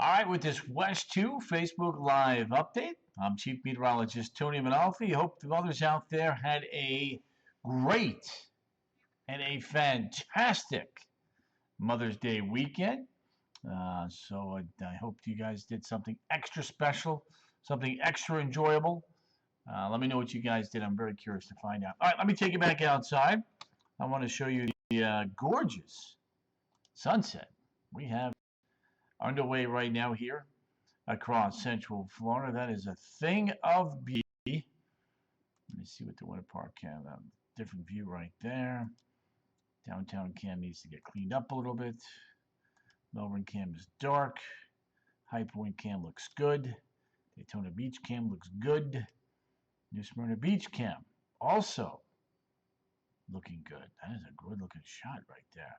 All right, with this West 2 Facebook Live update, I'm Chief Meteorologist Tony Manalfi. Hope the mothers out there had a great and a fantastic Mother's Day weekend. So I hope you guys did something extra special, something extra enjoyable. Let me know what you guys did. I'm very curious to find out. All right, let me take you back outside. I want to show you the gorgeous sunset we have underway right now here across Central Florida. That is a thing of beauty. Let me see what the Winter Park can. Different view right there. Downtown cam needs to get cleaned up a little bit. Melbourne cam is dark. High Point cam looks good. Daytona Beach cam looks good. New Smyrna Beach cam also looking good. That is a good looking shot right there.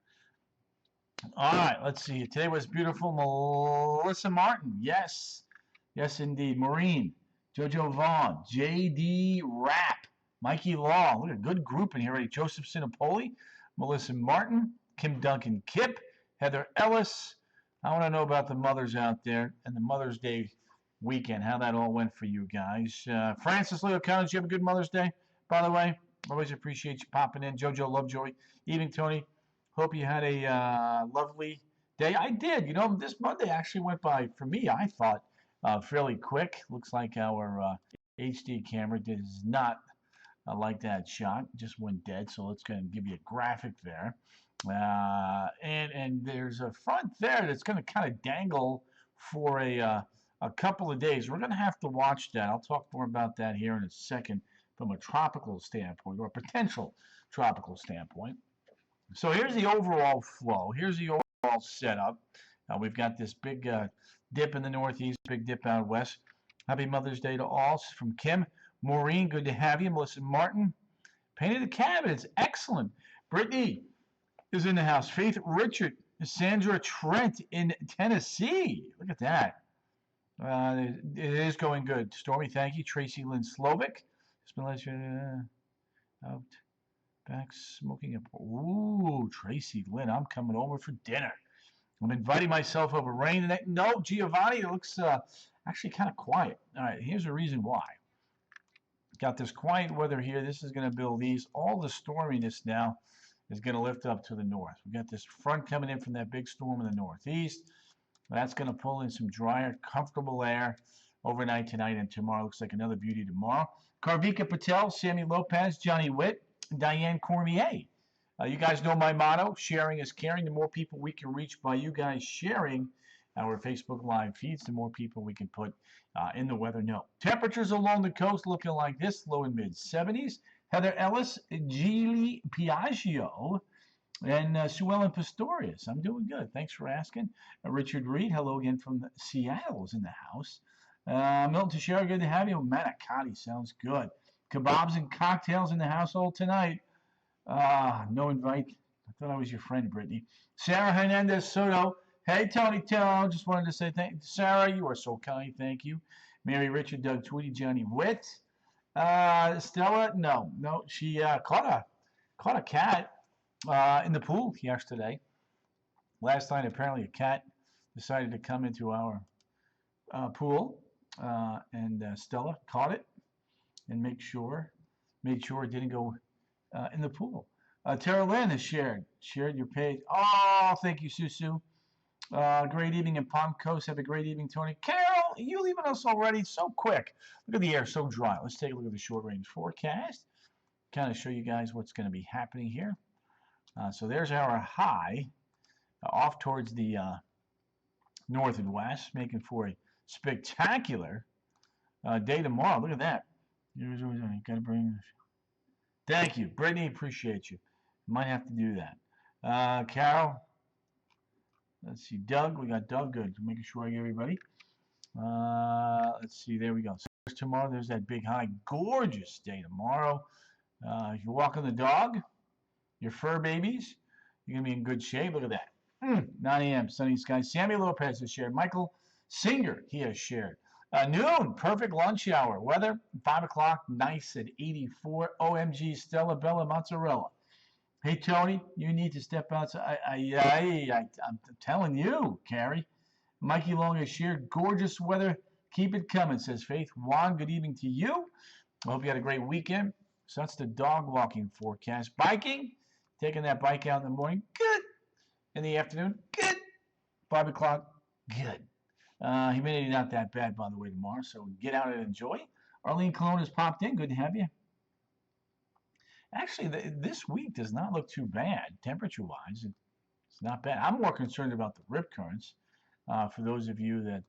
All right, let's see. Today was beautiful. Melissa Martin. Yes. Yes, indeed. Maureen. Jojo Vaughn. J.D. Rapp. Mikey Law. Look at a good group in here already. Joseph Sinopoli. Melissa Martin. Kim Duncan Kip. Heather Ellis. I want to know about the mothers out there and the Mother's Day weekend, how that all went for you guys. Francis Leo Collins, you have a good Mother's Day, by the way. Always appreciate you popping in. Jojo Lovejoy. Evening, Tony. Hope you had a lovely day. I did. You know, this Monday actually went by, for me, I thought, fairly quick. Looks like our HD camera does not like that shot. Just went dead. So let's go ahead and give you a graphic there. And there's a front there that's going to kind of dangle for a couple of days. We're going to have to watch that. I'll talk more about that here in a second from a tropical standpoint or a potential tropical standpoint. So here's the overall flow. Here's the overall setup. We've got this big dip in the northeast, big dip out west. Happy Mother's Day to all. From Kim. Maureen, good to have you. Melissa Martin. Painted the cabinets. Excellent. Brittany is in the house. Faith Richard. Sandra Trent in Tennessee. Look at that. It is going good. Stormy, thank you. Tracy Lynn Slovic. It's been out back smoking a. Ooh, Tracy Lynn, I'm coming over for dinner. I'm inviting myself over. Rain tonight. No, Giovanni, it looks actually kind of quiet. All right, here's the reason why. Got this quiet weather here. This is going to build these. All the storminess now is going to lift up to the north. We've got this front coming in from that big storm in the northeast. That's going to pull in some drier, comfortable air overnight tonight and tomorrow. Looks like another beauty tomorrow. Karvika Patel, Sammy Lopez, Johnny Witt, Diane Cormier. You guys know my motto, sharing is caring. The more people we can reach by you guys sharing our Facebook Live feeds, the more people we can put in the weather know. Temperatures along the coast looking like this, low and mid 70s. Heather Ellis, Gili Piaggio, and Sue Ellen Pistorius. I'm doing good. Thanks for asking. Richard Reed, hello again from Seattle, is in the house. Milton Teixeira, good to have you. Manicotti sounds good. Kebabs and cocktails in the household tonight. No invite. I thought I was your friend, Brittany. Sarah Hernandez Soto. Hey, Tony Tone. Just wanted to say thank you. Sarah, you are so kind. Thank you. Mary Richard, Doug Tweedy, Johnny Witt. Stella, no. She caught a cat in the pool yesterday. Last night, apparently, a cat decided to come into our pool, and Stella caught it and made sure it didn't go in the pool. Tara Lynn has shared your page. Oh, thank you, Susu. Great evening in Palm Coast. Have a great evening, Tony. Carol, you leaving us already so quick. Look at the air, so dry. Let's take a look at the short range forecast. Kind of show you guys what's going to be happening here. So there's our high off towards the north and west, making for a spectacular day tomorrow. Look at that. Got to bring. Thank you, Brittany. Appreciate you. Might have to do that. Carol. Let's see, Doug. We got Doug. Good. Making sure I get everybody. Let's see. There we go. So there's tomorrow. There's that big high. Gorgeous day tomorrow. If you're walking the dog, your fur babies, you're going to be in good shape. Look at that. 9 a.m. Sunny skies. Sammy Lopez has shared. Michael Singer, he has shared. Noon, perfect lunch hour. Weather, 5 o'clock, nice at 84. OMG, Stella Bella Mozzarella. Hey, Tony, you need to step outside. I'm telling you, Carrie. Mikey Long has shared gorgeous weather. Keep it coming, says Faith. Juan, good evening to you. I hope you had a great weekend. So that's the dog walking forecast. Biking, taking that bike out in the morning, good. In the afternoon, good. 5 o'clock, good. Humidity not that bad, by the way, tomorrow. So get out and enjoy. Arlene Cologne has popped in. Good to have you. Actually, this week does not look too bad, temperature-wise. It's not bad. I'm more concerned about the rip currents. For those of you that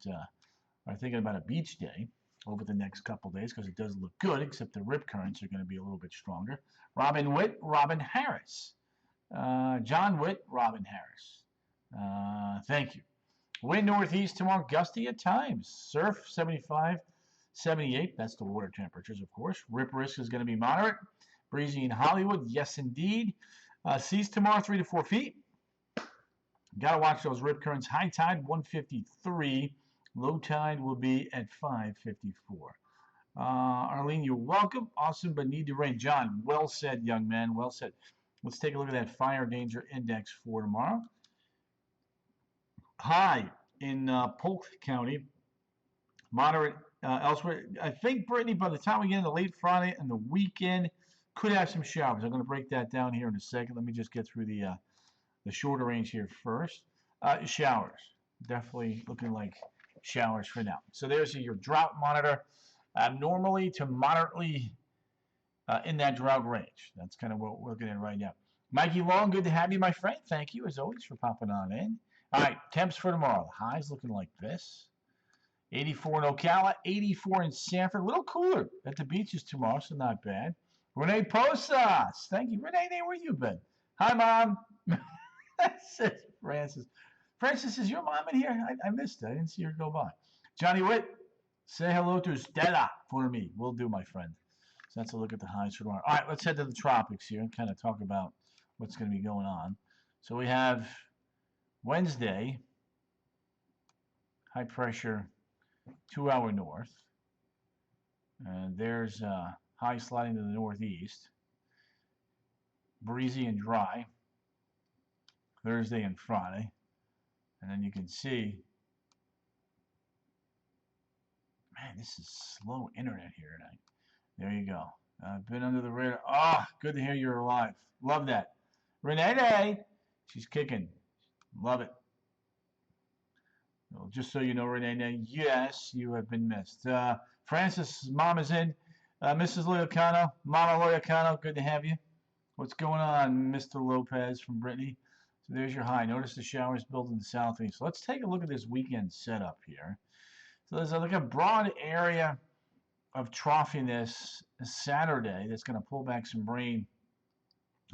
are thinking about a beach day over the next couple days, because it does look good, except the rip currents are going to be a little bit stronger. Robin Witt, Robin Harris. John Witt, Robin Harris. Thank you. Wind northeast tomorrow, gusty at times. Surf 75, 78. That's the water temperatures, of course. Rip risk is going to be moderate. Breezy in Hollywood, yes indeed. Seas tomorrow, 3 to 4 feet. Got to watch those rip currents. High tide, 153. Low tide will be at 554. Arlene, you're welcome. Awesome, but need to rain. John, well said, young man. Well said. Let's take a look at that fire danger index for tomorrow. High in Polk County. Moderate elsewhere. I think, Brittany, by the time we get into late Friday and the weekend, could have some showers. I'm going to break that down here in a second. Let me just get through the shorter range here first. Showers. Definitely looking like showers for now. So there's your drought monitor. Normally to moderately in that drought range. That's kind of what we're looking at right now. Mikey Long, good to have you, my friend. Thank you, as always, for popping on in. All right, temps for tomorrow. The high's looking like this. 84 in Ocala, 84 in Sanford. A little cooler at the beaches tomorrow, so not bad. Renee Posas. Thank you. Renee, where you been? Hi, Mom. Says Francis. Francis, is your mom in here? I missed it. I didn't see her go by. Johnny Witt, say hello to Stella for me. Will do, my friend. So that's a look at the highs for tomorrow. All right, let's head to the tropics here and kind of talk about what's going to be going on. So we have Wednesday, high pressure, 2-hour north. And there's high sliding to the northeast. Breezy and dry. Thursday and Friday. And then you can see, man, this is slow internet here tonight. There you go. I've been under the radar. Oh, good to hear you're alive. Love that. Renee, she's kicking. Love it. Well, just so you know, Renee, yes, you have been missed. Francis, mom is in. Mrs. Loyacano, Mama Loyacano, good to have you. What's going on, Mr. Lopez from Brittany? So there's your high. Notice the showers build in the southeast. So let's take a look at this weekend setup here. So there's like a broad area of troughiness Saturday that's going to pull back some rain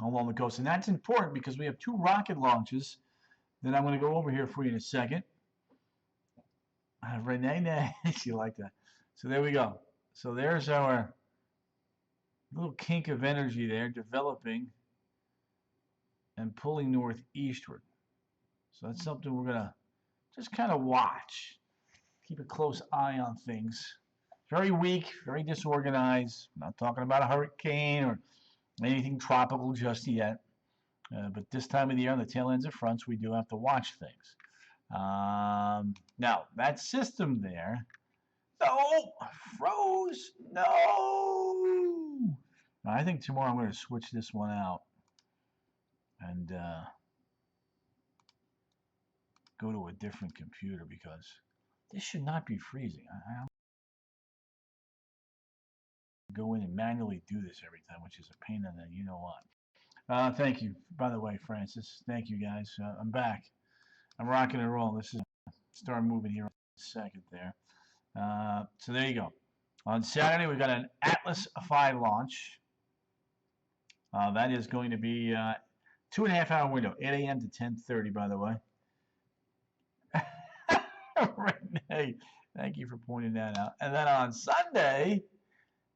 along the coast. And that's important because we have 2 rocket launches that I'm going to go over here for you in a second. Renee, she liked that. So there we go. So there's our little kink of energy there developing and pulling northeastward. So that's something we're going to just kind of watch. Keep a close eye on things. Very weak, very disorganized. I'm not talking about a hurricane or anything tropical just yet. But this time of the year, on the tail ends of fronts, we do have to watch things. Now, that system there, no, froze, no. Now, I think tomorrow I'm going to switch this one out and go to a different computer because this should not be freezing. I go in and manually do this every time, which is a pain in the you know what. Thank you, by the way, Francis. Thank you, guys. I'm back. I'm rocking and rolling. This is start moving here in a second there. So there you go. On Saturday, we've got an Atlas V launch. That is going to be 2.5-hour window, 8 a.m. to 10:30, by the way. Renee, thank you for pointing that out. And then on Sunday,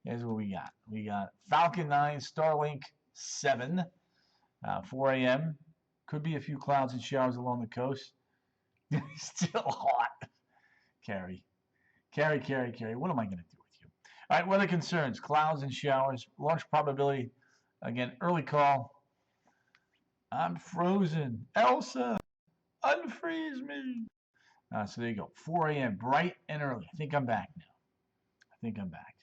here's what we got. We got Falcon 9, Starlink 7, 4 a.m. Could be a few clouds and showers along the coast. Still hot. Carrie. What am I going to do with you? All right, weather concerns. Clouds and showers. Launch probability. Again, early call. I'm frozen. Elsa, unfreeze me. So there you go. 4 a.m. bright and early. I think I'm back now. I think I'm back.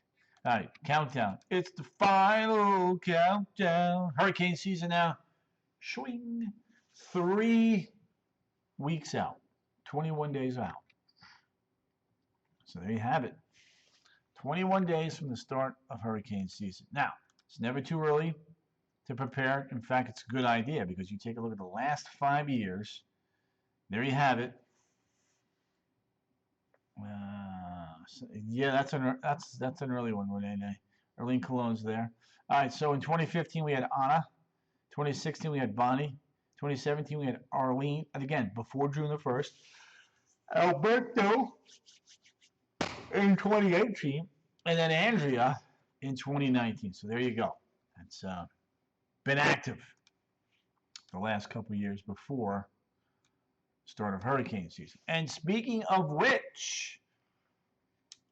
All right, countdown. It's the final countdown. Hurricane season now. Swing. 3 weeks out. 21 days out. So there you have it. 21 days from the start of hurricane season. Now, it's never too early to prepare. In fact, it's a good idea because you take a look at the last 5 years. There you have it. Yeah, that's an early one, Renee. Arlene Cologne's there. All right, so in 2015 we had Anna. 2016 we had Bonnie. 2017 we had Arlene, and again before June the 1st. Alberto in 2018, and then Andrea in 2019. So there you go. It's been active the last couple of years before start of hurricane season. And speaking of which,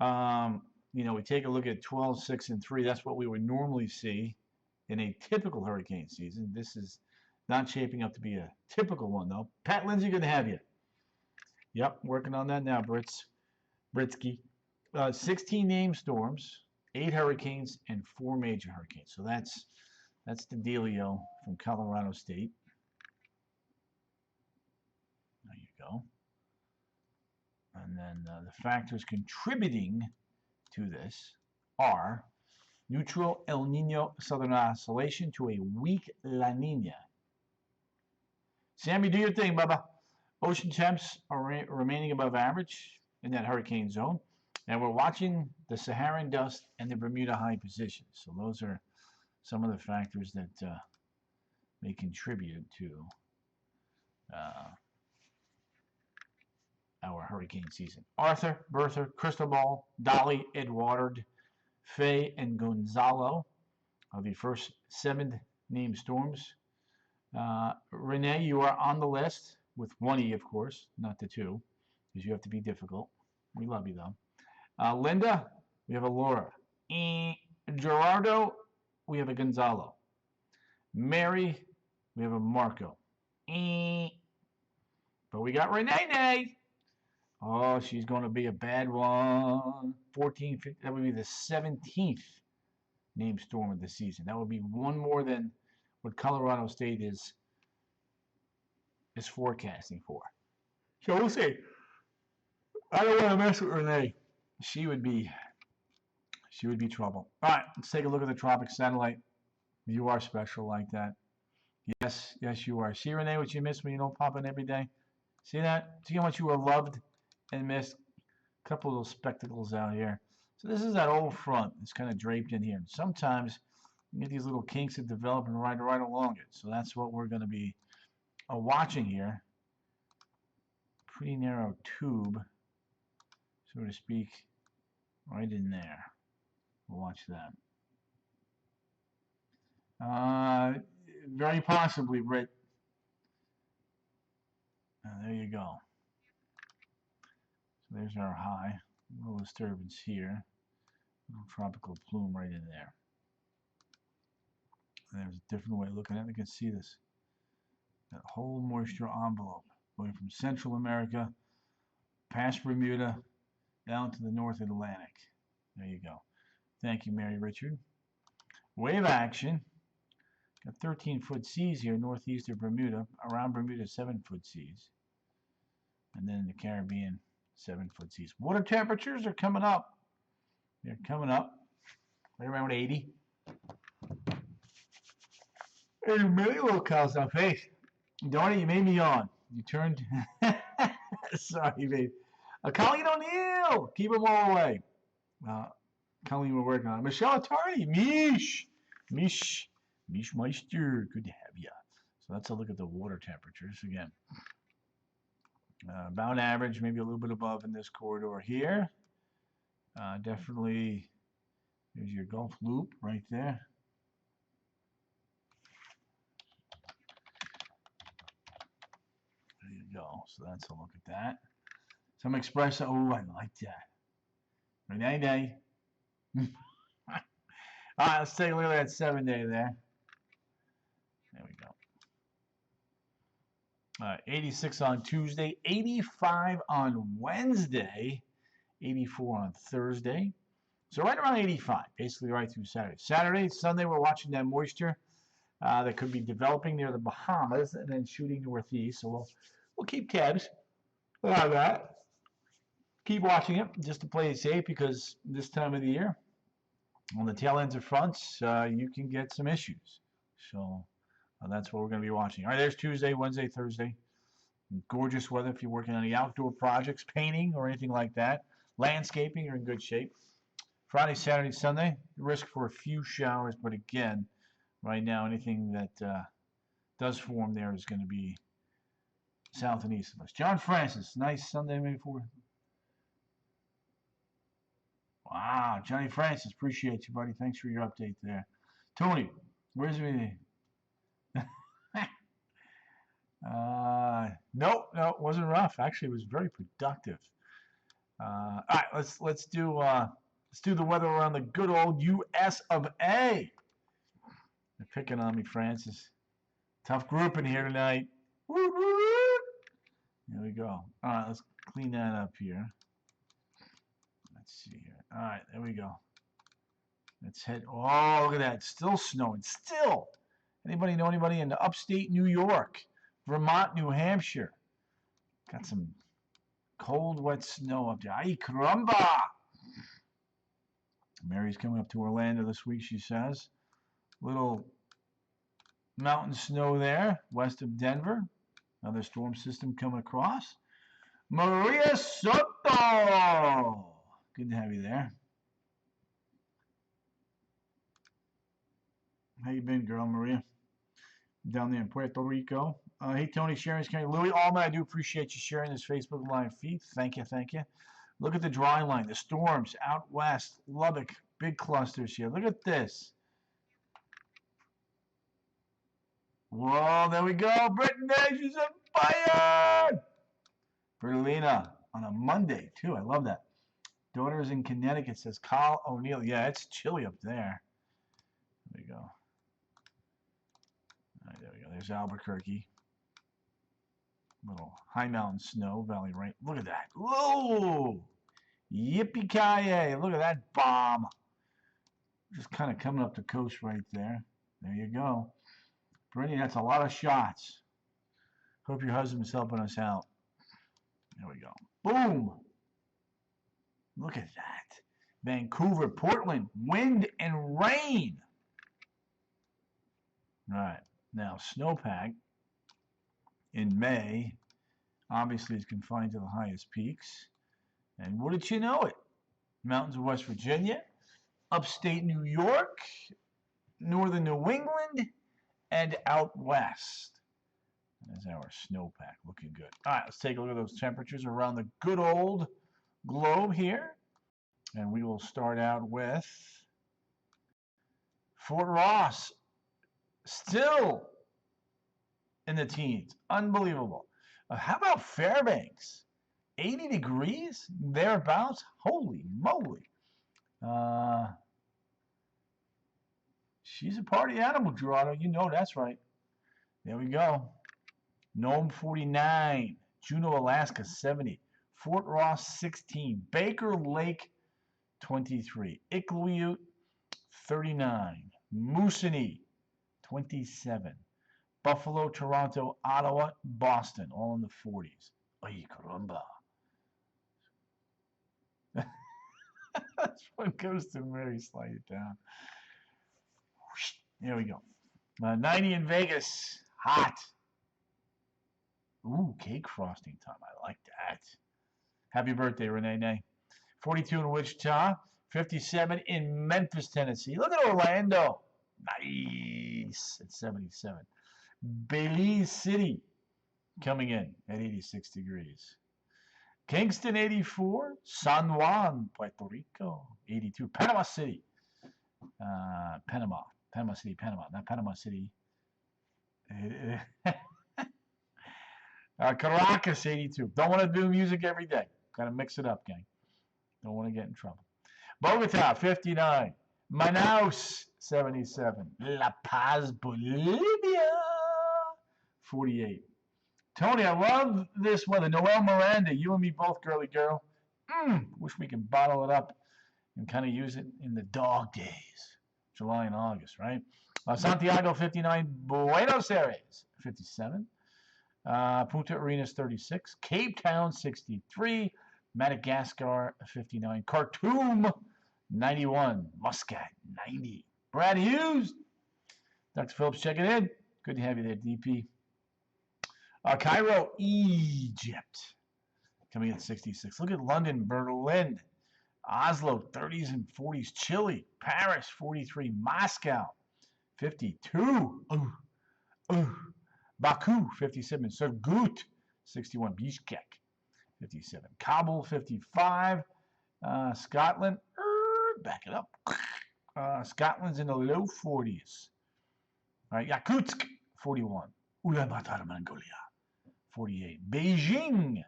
we take a look at 12, 6, and 3. That's what we would normally see in a typical hurricane season. This is not shaping up to be a typical one, though. Pat Lindsay, good to have you. Yep, working on that now, Britsky. 16 named storms, 8 hurricanes, and 4 major hurricanes. So that's the dealio from Colorado State. There you go. And then the factors contributing to this are neutral El Nino southern oscillation to a weak La Nina. Sammy, do your thing, Bubba. Ocean temps are remaining above average in that hurricane zone. And we're watching the Saharan dust and the Bermuda high positions. So those are some of the factors that may contribute to our hurricane season. Arthur, Bertha, Cristobal, Dolly, Eduard, Faye, and Gonzalo are the first 7 named storms. Renee, you are on the list with 1 E, of course, not the 2, because you have to be difficult. We love you, though. Linda, we have a Laura. Gerardo, we have a Gonzalo. Mary, we have a Marco. But we got Renee. Oh, she's going to be a bad one. 14, 15, that would be the 17th named storm of the season. That would be one more than what Colorado State is forecasting for. So we'll see. I don't want to mess with Renee. She would be trouble. All right, let's take a look at the tropic satellite. You are special like that. Yes, you are. See, Renee, what you miss when you don't pop in every day? See that? See how much you are loved and missed? A couple of those spectacles out here. So this is that old front. It's kind of draped in here. And sometimes you get these little kinks that develop and right along it. So that's what we're going to be watching here. Pretty narrow tube, so to speak, right in there. We'll watch that. Very possibly, Britt. There you go. So there's our high. A little disturbance here. A little tropical plume right in there. And there's a different way of looking at it. You can see this. That whole moisture envelope going from Central America, past Bermuda, down to the North Atlantic. There you go. Thank you, Mary Richard. Wave action. Got 13-foot seas here, northeast of Bermuda. Around Bermuda, 7-foot seas. And then in the Caribbean, 7-foot seas. Water temperatures are coming up. They're coming up. Right around 80. Hey, many little cows on face. Darn it, you made me yawn. You turned. Sorry, babe. Colleen O'Neill. Keep them all away. Colleen, we're working on it. Michelle Attardi. Mish Meister. Good to have you. So let's look at the water temperatures again. About average, maybe a little bit above in this corridor here. Definitely, there's your Gulf Loop right there. There you go. So that's a look at that. Some espresso. Oh, I like that. Renee. All right, let's take a look at that 7-day there. There we go. 86 on Tuesday, 85 on Wednesday, 84 on Thursday. So right around 85, basically right through Saturday. Saturday, Sunday, we're watching that moisture that could be developing near the Bahamas and then shooting northeast. So we'll keep tabs on that. Keep watching it just to play it safe because this time of the year, on the tail ends of fronts, you can get some issues. So that's what we're going to be watching. All right, there's Tuesday, Wednesday, Thursday. Gorgeous weather if you're working on any outdoor projects, painting or anything like that. Landscaping, you're in good shape. Friday, Saturday, Sunday, risk for a few showers, but again, right now, anything that does form there is going to be south and east of us. John Francis, nice Sunday, May 4th. Wow, Johnny Francis, appreciate you, buddy. Thanks for your update there. Tony, where's me? Nope, no, it wasn't rough. Actually, it was very productive. All right, let's do the weather around the good old U.S. of A. They're picking on me, Francis. Tough group in here tonight. Woo, woo. There we go. All right, let's clean that up here. Let's see here. All right, there we go. Let's head. Oh, look at that. Still snowing. Still. Anybody know anybody in the upstate New York, Vermont, New Hampshire? Got some cold, wet snow up there. Ay, caramba! Mary's coming up to Orlando this week, she says. Little mountain snow there, west of Denver. Another storm system coming across. Maria Soto! Good to have you there. How you been, girl, Maria? Down there in Puerto Rico. Hey, Tony, Sharon's County. Louis Allman, I do appreciate you sharing this Facebook Live feed. Thank you, thank you. Look at the dry line, the storms out west, Lubbock, big clusters here. Look at this. Whoa, there we go. Brittany, she's on fire. Berlina on a Monday, too. I love that. Daughters in Connecticut, says Kyle O'Neill. Yeah, it's chilly up there. There we go. All right, there we go. There's Albuquerque. Little high mountain snow, valley rain. Look at that. Whoa! Yippee-ki-yay. Look at that bomb. Just kind of coming up the coast right there. There you go. Brittany, that's a lot of shots. Hope your husband's helping us out. There we go. Boom! Look at that. Vancouver, Portland, wind and rain. All right. Now, snowpack in May obviously is confined to the highest peaks. And wouldn't you know it? Mountains of West Virginia, upstate New York, northern New England, and out west. There's our snowpack looking good. All right, let's take a look at those temperatures around the good old globe here. And we will start out with Fort Ross, still in the teens. Unbelievable. How about Fairbanks? 80 degrees, thereabouts. Holy moly. She's a party animal, Gerardo. You know that's right. There we go. Nome 49. Juneau, Alaska 70. Fort Ross 16. Baker Lake 23. Iqaluit 39. Moosonee 27. Buffalo, Toronto, Ottawa, Boston, all in the 40s. Ay, caramba. That's what goes to Mary. Slide it down. There we go. 90 in Vegas. Hot. Ooh, cake frosting time. I like that. Happy birthday, Renee. 42 in Wichita. 57 in Memphis, Tennessee. Look at Orlando. Nice. At 77. Belize City coming in at 86 degrees. Kingston, 84. San Juan, Puerto Rico, 82. Panama City. Panama City, not Panama City. Caracas, 82. Don't want to do music every day. Got to mix it up, gang. Don't want to get in trouble. Bogota, 59. Manaus, 77. La Paz, Bolivia, 48. Tony, I love this weather. Noel Miranda, you and me both, girly girl. Wish we could bottle it up and kind of use it in the dog days, July and August, right? Santiago 59, Buenos Aires 57, Punta Arenas 36, Cape Town 63, Madagascar 59, Khartoum 91, Muscat 90. Brad Hughes, Dr. Phillips checking in. Good to have you there, DP. Cairo, Egypt, coming in 66. Look at London, Berlin, Oslo, 30s and 40s. Chile, Paris, 43. Moscow, 52. Baku, 57. Surgut, 61. Bishkek, 57. Kabul, 55. Scotland, back it up. Scotland's in the low 40s. All right, Yakutsk, 41. Ulaanbaatar, Mongolia, 48. Beijing,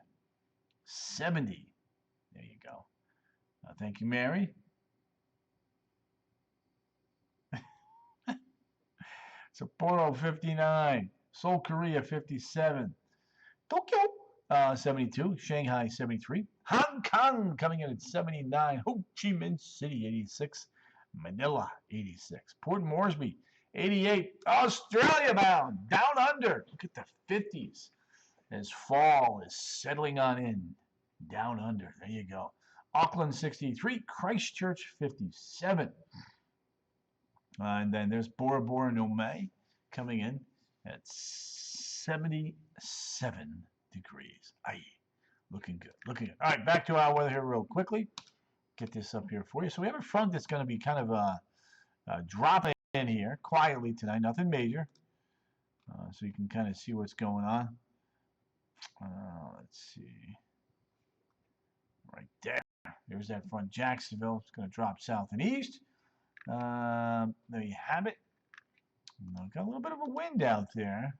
70. There you go. Thank you, Mary. Sapporo, 59. Seoul, Korea, 57. Tokyo, 72. Shanghai, 73. Hong Kong coming in at 79. Ho Chi Minh City, 86. Manila, 86. Port Moresby, 88. Australia bound, down under. Look at the 50s as fall is settling on in. Down under. There you go. Auckland, 63. Christchurch, 57. And then there's Bora Bora Nome coming in at 77 degrees. Aye. Looking good. Looking good. All right, back to our weather here real quickly. Get this up here for you. So we have a front that's going to be kind of dropping in here quietly tonight. Nothing major. So you can kind of see what's going on. Let's see. Right there. There's that front Jacksonville. It's going to drop south and east. There you have it. Got a little bit of a wind out there,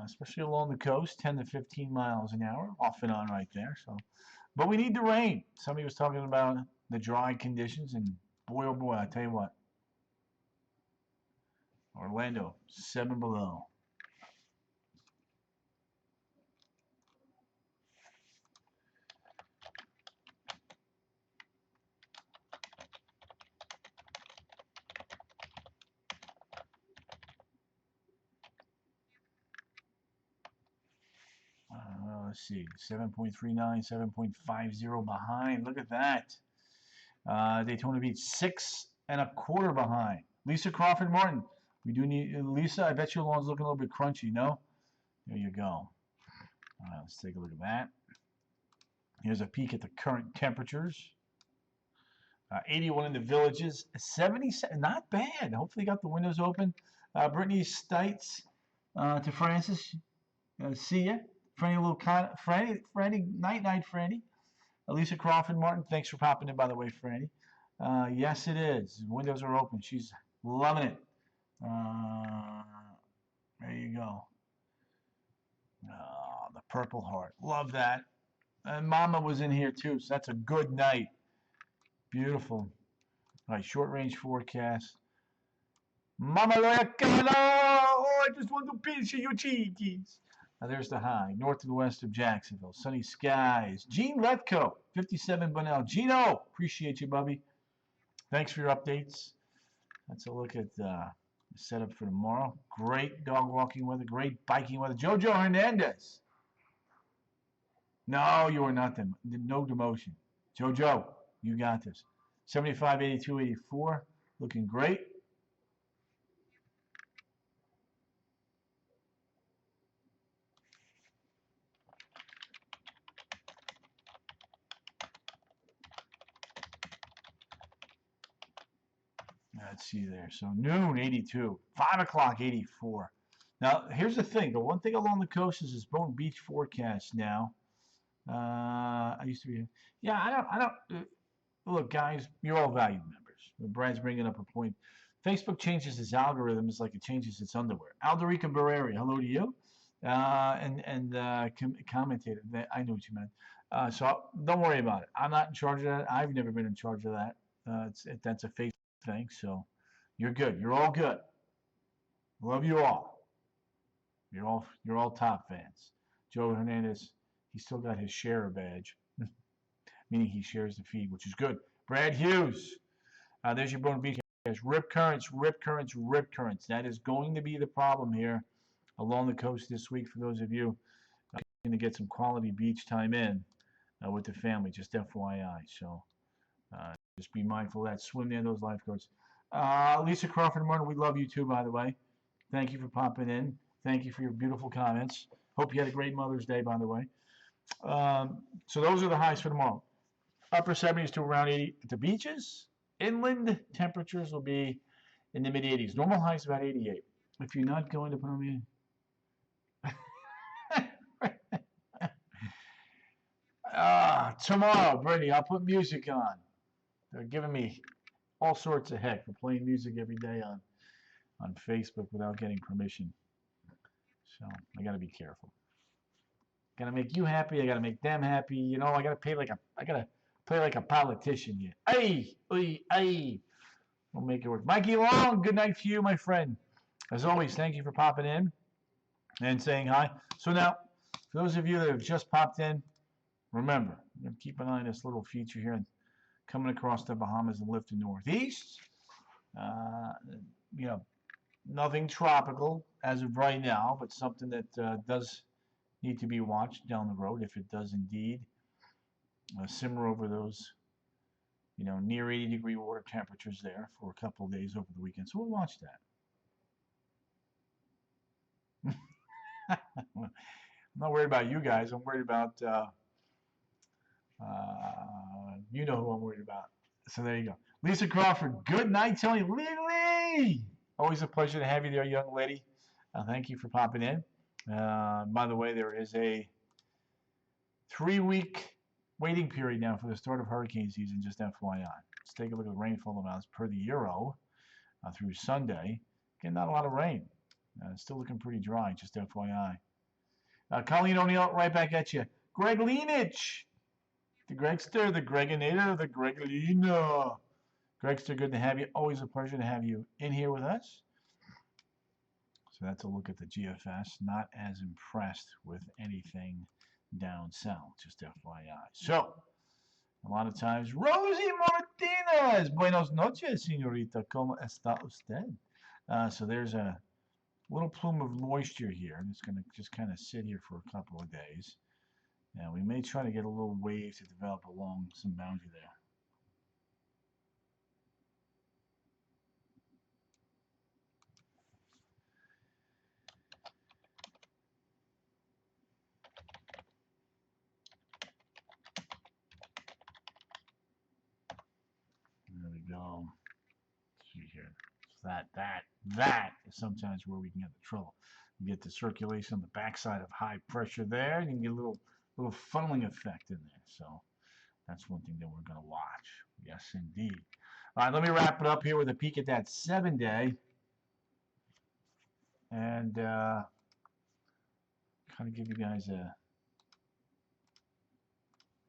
especially along the coast, 10 to 15 miles an hour, off and on right there. So, but we need the rain. Somebody was talking about the dry conditions, and boy, oh boy, I tell you what. Orlando, 7 below. Let's see, 7.39, 7.50 behind. Look at that. Daytona Beach, 6 1/4 behind. Lisa Crawford Martin. We do need Lisa. I bet your lawn's looking a little bit crunchy. No, there you go. All right, let's take a look at that. Here's a peek at the current temperatures. 81 in the Villages, 77. Not bad. Hopefully, got the windows open. Brittany Stites to Francis. See ya. Franny, a little Franny, night, Franny. Elisa Crawford Martin, thanks for popping in, by the way, Franny. Yes, it is. Windows are open. She's loving it. There you go. The Purple Heart. Love that. And Mama was in here, too, so that's a good night. Beautiful. All right, short range forecast. Mama Loyacano! Oh, I just want to pinch your cheekies. Now there's the high, north and west of Jacksonville. Sunny skies. Gene Letko, 57 Bunnell. Gino, appreciate you, Bubby. Thanks for your updates. Let's a look at the setup for tomorrow. Great dog walking weather, great biking weather. Jojo Hernandez. No, you are not them. No demotion. Jojo, you got this. 75, 82, 84. Looking great. Let's see there. So noon, 82. 5 o'clock, 84. Now, here's the thing. The one thing along the coast is this Boynton Beach forecast now. I used to be... Yeah, I don't... Look, guys, you're all valued members. Brad's bringing up a point. Facebook changes its algorithms like it changes its underwear. Alderica Barreri, hello to you. Commentated. I knew what you meant. So don't worry about it. I'm not in charge of that. I've never been in charge of that. That's a Facebook thing, so you're good. You're all good. Love you all. You're all top fans. Joe Hernandez, he still got his share badge, meaning he shares the feed, which is good. Brad Hughes, there's your Boone Beach guys. Rip currents, rip currents, rip currents. That is going to be the problem here along the coast this week for those of you going to get some quality beach time in with the family. Just FYI. So just be mindful of that. Swim near those lifeguards. Lisa Crawford Martin, we love you too, by the way. Thank you for popping in. Thank you for your beautiful comments. Hope you had a great Mother's Day, by the way. So those are the highs for tomorrow. Upper 70s to around 80 at the beaches. Inland temperatures will be in the mid 80s. Normal highs about 88. If you're not going to put on me. Tomorrow, Brittany, I'll put music on. They're giving me all sorts of heck for playing music every day on Facebook without getting permission. So I got to be careful. Got to make you happy. I got to make them happy. You know, I got to play like a politician here. Hey. We'll make it work. Mikey Long, good night to you, my friend. As always, thank you for popping in and saying hi. So now, for those of you that have just popped in, remember, keep an eye on this little feature here coming across the Bahamas and lifting northeast. Nothing tropical as of right now, but something that does need to be watched down the road if it does indeed simmer over those, near 80-degree water temperatures there for a couple of days over the weekend. So we'll watch that. I'm not worried about you guys. I'm worried about, you know who I'm worried about. So there you go. Lisa Crawford, good night, Tony. Lily! Always a pleasure to have you there, young lady. Thank you for popping in. By the way, there is a 3-week waiting period now for the start of hurricane season, just FYI. Let's take a look at the rainfall amounts per the Euro through Sunday. Again, not a lot of rain. Still looking pretty dry, just FYI. Colleen O'Neill, right back at you. Greg Leanich, the Gregster, the Greginator, the Greglina. Gregster, good to have you. Always a pleasure to have you in here with us. So that's a look at the GFS. Not as impressed with anything down south, just FYI. So, a lot of times, Rosie Martinez. Buenos noches, señorita. ¿Cómo está usted? So there's a little plume of moisture here, and it's going to just kind of sit here for a couple of days. And we may try to get a little wave to develop along some boundary there. There we go. Let's see here. So that is sometimes where we can get the trouble. You get the circulation on the backside of high pressure there, and you can get a little funneling effect in there. So that's one thing that we're going to watch. Yes, indeed. All right, let me wrap it up here with a peek at that 7-day. And kind of give you guys a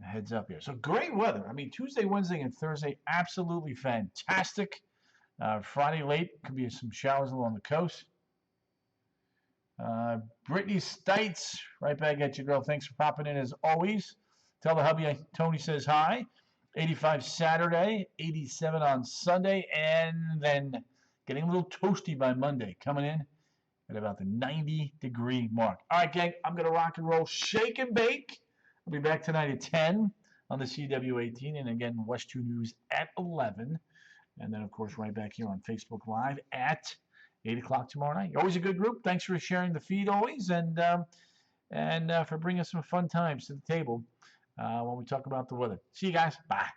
heads up here. So great weather. I mean, Tuesday, Wednesday, and Thursday, absolutely fantastic. Friday late, could be some showers along the coast. Brittany Stites, right back at you, girl. Thanks for popping in as always. Tell the hubby Tony says hi. 85 Saturday, 87 on Sunday, and then getting a little toasty by Monday. Coming in at about the 90-degree mark. All right, gang, I'm going to rock and roll, shake and bake. I'll be back tonight at 10 on the CW18, and again, West 2 News at 11. And then, of course, right back here on Facebook Live at 8 o'clock tomorrow night. You're always a good group. Thanks for sharing the feed always, and for bringing some fun times to the table when we talk about the weather. See you guys. Bye.